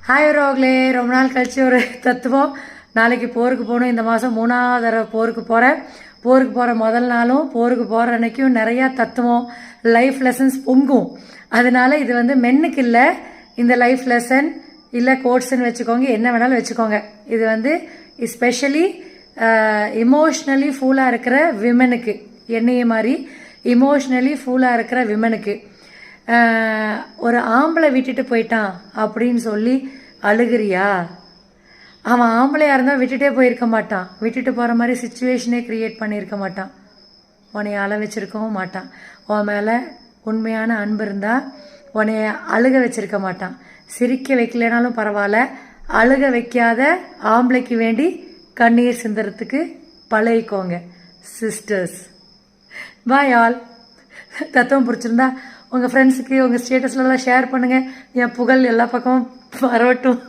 Hi ரோக்லே, ரொம்ப நாள் கழிச்சு ஒரு தத்துவம். நாளைக்கு போருக்கு போகணும். இந்த மாதம் 3வது தடவை போருக்கு போகிறேன். போருக்கு போகிற முதல் நாளும் போருக்கு போகிற அன்னைக்கும் நிறையா தத்துவம், லைஃப் லெசன்ஸ் பொங்கும். அதனால இது வந்து மென்னுக்கு இல்லை, இந்த லைஃப் லெசன் இல்லை கோட்ஸ்ன்னு வச்சுக்கோங்க, என்ன வேணாலும் வச்சுக்கோங்க. இது வந்து ஸ்பெஷலி இமோஷ்னலி ஃபுல்லாக இருக்கிற விமனுக்கு, என்னைய மாதிரி இமோஷ்னலி ஃபுல்லாக இருக்கிற விமனுக்கு. ஒரு ஆம்பளை விட்டுட்டு போயிட்டான் அப்படின்னு சொல்லி அழுகிறியா? அவன் ஆம்பளையாக இருந்தால் விட்டுட்டே போயிருக்க மாட்டான், விட்டுட்டு போகிற மாதிரி சுச்சுவேஷனே க்ரியேட் பண்ணியிருக்க மாட்டான், உன்னைய அழ வச்சிருக்கவும் மாட்டான். உன் மேலே உண்மையான அன்பு இருந்தால் உன்னைய அழுக வச்சிருக்க மாட்டான். சிரிக்க வைக்கலனாலும் பரவாயில்ல, அழுக வைக்காத ஆம்பளைக்கு வேண்டி கண்ணீர் சிந்துறதுக்கு பழகிக்கோங்க சிஸ்டர்ஸ். Bye all. தத்துவம் பிடிச்சிருந்தா உங்கள் ஃப்ரெண்ட்ஸுக்கு உங்கள் ஸ்டேட்டஸ்லலாம் ஷேர் பண்ணுங்கள். என் புகழ் எல்லா பக்கமும் பரவட்டும்.